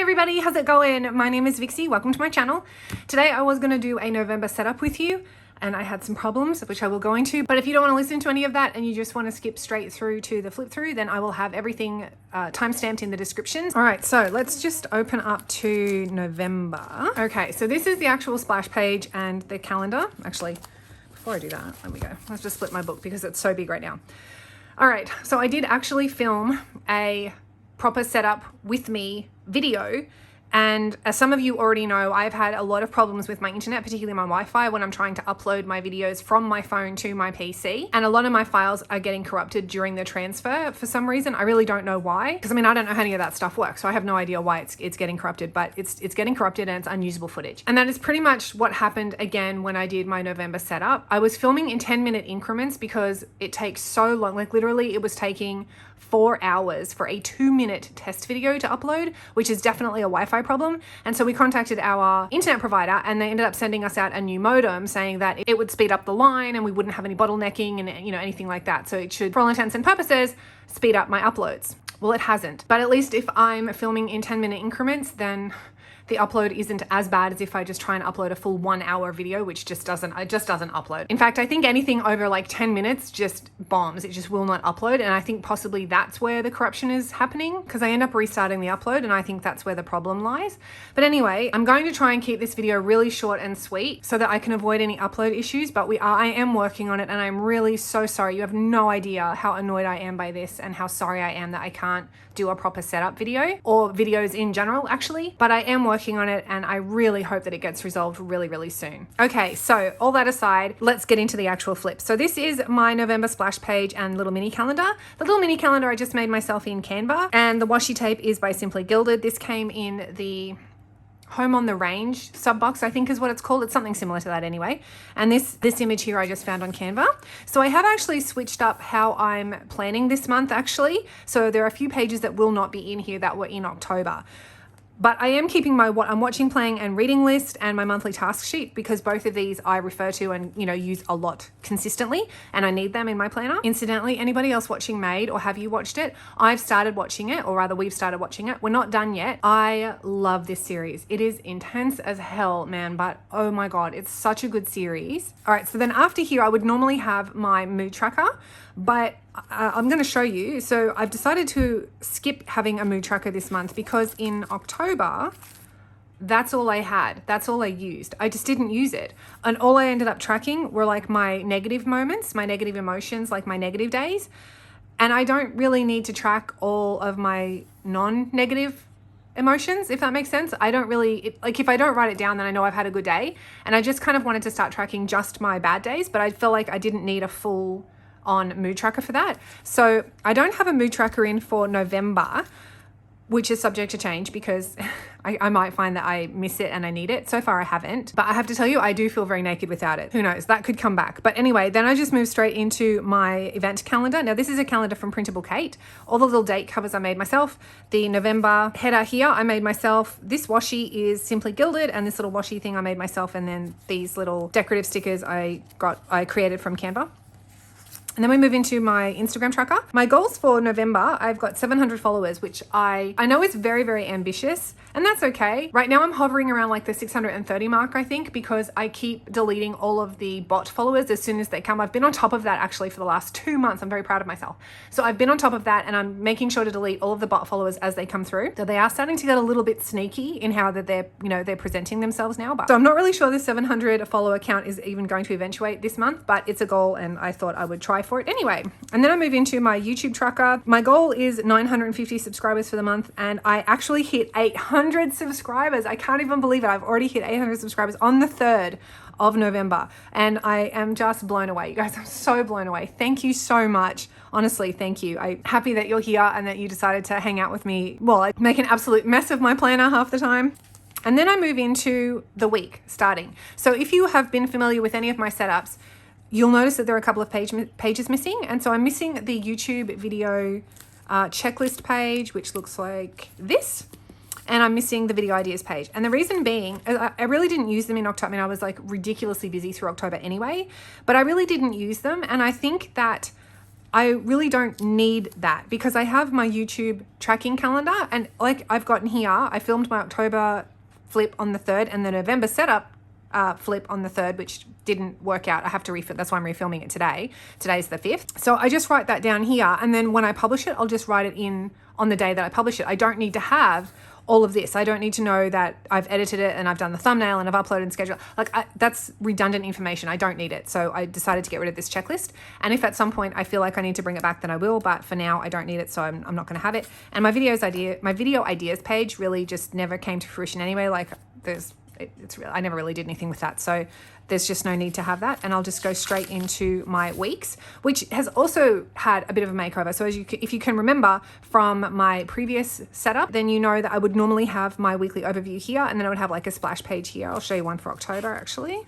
everybody, how's it going? My name is Vixie, welcome to my channel. Today I was going to do a November setup with you and I had some problems which I will go into, but if you don't want to listen to any of that and you just want to skip straight through to the flip through, then I will have everything timestamped in the description. All right, so let's just open up to November. Okay, so this is the actual splash page and the calendar. Actually, before I do that, let me go. Let's just split my book because it's so big right now. All right, so I did actually film a proper setup with me video, and as some of you already know, I've had a lot of problems with my internet, particularly my Wi-Fi, when I'm trying to upload my videos from my phone to my PC, and a lot of my files are getting corrupted during the transfer for some reason. I really don't know why, because I mean, I don't know how any of that stuff works, so I have no idea why it's getting corrupted, but it's getting corrupted and it's unusable footage. And that is pretty much what happened again when I did my November setup. I was filming in 10-minute increments because it takes so long. Like literally it was taking 4 hours for a 2-minute test video to upload, which is definitely a Wi-Fi problem. And so we contacted our internet provider and they ended up sending us out a new modem saying that it would speed up the line and we wouldn't have any bottlenecking and anything like that. So it should, for all intents and purposes, speed up my uploads. Well, it hasn't, but at least if I'm filming in 10-minute increments, then the upload isn't as bad as if I just try and upload a full 1 hour video, which just doesn't upload. In fact, I think anything over like 10 minutes just bombs. It just will not upload. And I think possibly that's where the corruption is happening, because I end up restarting the upload and I think that's where the problem lies. But anyway, I'm going to try and keep this video really short and sweet so that I can avoid any upload issues, but I am working on it and I'm really so sorry. You have no idea how annoyed I am by this and how sorry I am that I can't do a proper setup video, or videos in general actually, but I am working on it and I really hope that it gets resolved really, really soon. Okay, so all that aside, let's get into the actual flip. So this is my November splash page and little mini calendar. The little mini calendar I just made myself in Canva, and the washi tape is by Simply Gilded. This came in the Home on the Range sub box, I think is what it's called. It's something similar to that anyway. And this image here I just found on Canva. So I have actually switched up how I'm planning this month actually. So there are a few pages that will not be in here that were in October. But I am keeping my what I'm watching, playing and reading list and my monthly task sheet, because both of these I refer to and use a lot consistently and I need them in my planner. Incidentally, anybody else watching Made, or have you watched it? I've started watching it, or rather we've started watching it. We're not done yet. I love this series. It is intense as hell, man, but oh my God, it's such a good series. All right, so then after here, I would normally have my mood tracker, but I'm going to show you. So I've decided to skip having a mood tracker this month because in October, that's all I had. That's all I used. I just didn't use it. And all I ended up tracking were like my negative moments, my negative emotions, like my negative days. And I don't really need to track all of my non-negative emotions, if that makes sense. I don't really, like if I don't write it down, then I know I've had a good day. And I just kind of wanted to start tracking just my bad days, but I feel like I didn't need a full on mood tracker for that. So I don't have a mood tracker in for November, which is subject to change because I might find that I miss it and I need it. So far I haven't, but I have to tell you, I do feel very naked without it. Who knows, that could come back. But anyway, then I just moved straight into my event calendar. Now this is a calendar from Printable Kate. All the little date covers I made myself. The November header here I made myself. This washi is Simply Gilded, and this little washi thing I made myself. And then these little decorative stickers I created from Canva. And then we move into my Instagram tracker. My goals for November, I've got 700 followers, which I know is very, very ambitious, and that's okay. Right now I'm hovering around like the 630 mark, I think, because I keep deleting all of the bot followers as soon as they come. I've been on top of that actually for the last 2 months. I'm very proud of myself. So I've been on top of that and I'm making sure to delete all of the bot followers as they come through. So they are starting to get a little bit sneaky in how that they're presenting themselves now. So I'm not really sure this 700 follower count is even going to eventuate this month, but it's a goal and I thought I would try for it anyway. And then I move into my YouTube tracker. My goal is 950 subscribers for the month, and I actually hit 800 subscribers. I can't even believe it. I've already hit 800 subscribers on the 3rd of November, and I am just blown away. You guys, I'm so blown away. Thank you so much. Honestly, thank you. I'm happy that you're here and that you decided to hang out with me. Well, I make an absolute mess of my planner half the time. And then I move into the week starting. So if you have been familiar with any of my setups, you'll notice that there are a couple of pages missing. And so I'm missing the YouTube video checklist page, which looks like this. And I'm missing the video ideas page. And the reason being, I really didn't use them in October. I mean, I was like ridiculously busy through October anyway, but I really didn't use them. And I think that I really don't need that because I have my YouTube tracking calendar, and like I've gotten here, I filmed my October flip on the 3rd and the November setup flip on the 3rd, which didn't work out. I have to refilm. That's why I'm refilming it today. Today's the 5th. So I just write that down here, and then when I publish it, I'll just write it in on the day that I publish it. I don't need to have all of this. I don't need to know that I've edited it and I've done the thumbnail and I've uploaded and scheduled. Like that's redundant information. I don't need it. So I decided to get rid of this checklist. And if at some point I feel like I need to bring it back, then I will. But for now, I don't need it. So I'm not going to have it. And my video ideas page really just never came to fruition anyway. Like I never really did anything with that. So there's just no need to have that. And I'll just go straight into my weeks, which has also had a bit of a makeover. So if you can remember from my previous setup, then you know that I would normally have my weekly overview here, and then I would have like a splash page here. I'll show you one for October actually.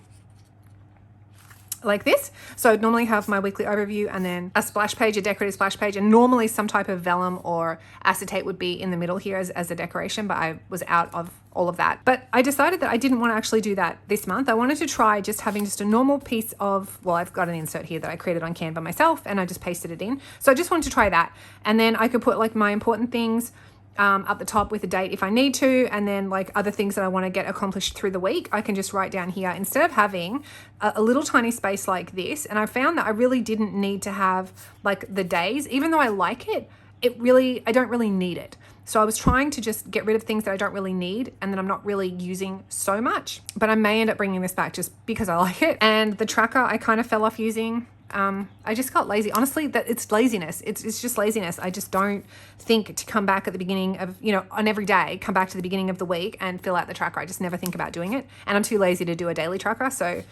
Like this. So I'd normally have my weekly overview and then a splash page, a decorative splash page, and normally some type of vellum or acetate would be in the middle here as a decoration, but I was out of all of that. But I decided that I didn't want to actually do that this month. I wanted to try just having just a normal piece of, well, I've got an insert here that I created on Canva myself and I just pasted it in. So I just wanted to try that. And then I could put like my important things up the top with a date if I need to, and then like other things that I want to get accomplished through the week, I can just write down here instead of having a little tiny space like this. And I found that I really didn't need to have like the days, even though I like it, I don't really need it. So I was trying to just get rid of things that I don't really need and that I'm not really using so much, but I may end up bringing this back just because I like it. And the tracker I kind of fell off using. I just got lazy. Honestly, that it's laziness. It's just laziness. I just don't think to come back at the beginning of, on every day, come back to the beginning of the week and fill out the tracker. I just never think about doing it. And I'm too lazy to do a daily tracker. So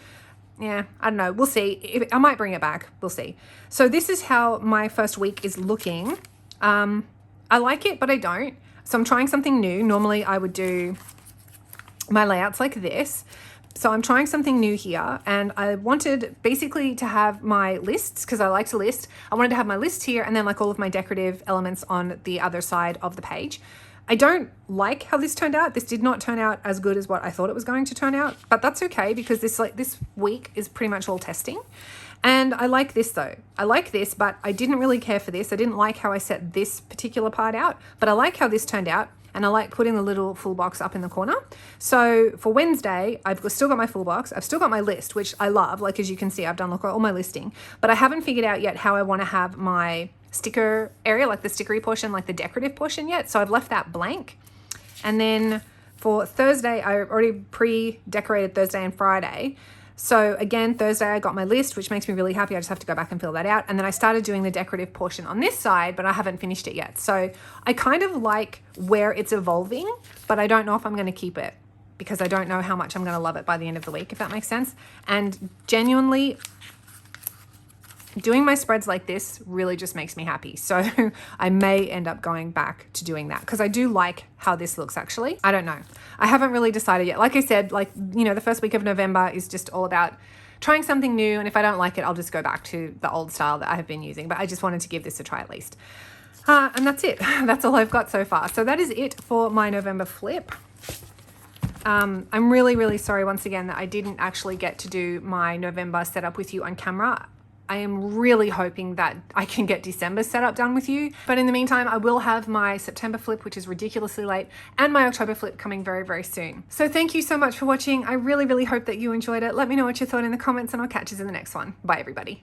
yeah, I don't know. We'll see. I might bring it back. We'll see. So this is how my first week is looking. I like it, but I don't. So I'm trying something new. Normally I would do my layouts like this. So I'm trying something new here, and I wanted basically to have my lists because I like to list. I wanted to have my list here and then like all of my decorative elements on the other side of the page. I don't like how this turned out. This did not turn out as good as what I thought it was going to turn out, but that's okay because this week is pretty much all testing. And I like this though. I like this, but I didn't really care for this. I didn't like how I set this particular part out, but I like how this turned out. And I like putting the little full box up in the corner. So for Wednesday, I've still got my full box. I've still got my list, which I love. Like, as you can see, I've done all my listing, but I haven't figured out yet how I want to have my sticker area, like the stickery portion, like the decorative portion yet. So I've left that blank. And then for Thursday, I already pre-decorated Thursday and Friday. So again, Thursday I got my list, which makes me really happy. I just have to go back and fill that out. And then I started doing the decorative portion on this side, but I haven't finished it yet. So I kind of like where it's evolving, but I don't know if I'm going to keep it because I don't know how much I'm going to love it by the end of the week, if that makes sense. And genuinely, doing my spreads like this really just makes me happy. So I may end up going back to doing that because I do like how this looks actually. I don't know. I haven't really decided yet. Like I said, the first week of November is just all about trying something new. And if I don't like it, I'll just go back to the old style that I have been using. But I just wanted to give this a try at least. And that's it. That's all I've got so far. So that is it for my November flip. I'm really, really sorry once again that I didn't actually get to do my November setup with you on camera. I am really hoping that I can get December setup done with you. But in the meantime, I will have my September flip, which is ridiculously late, and my October flip coming very, very soon. So thank you so much for watching. I really, really hope that you enjoyed it. Let me know what you thought in the comments and I'll catch you in the next one. Bye, everybody.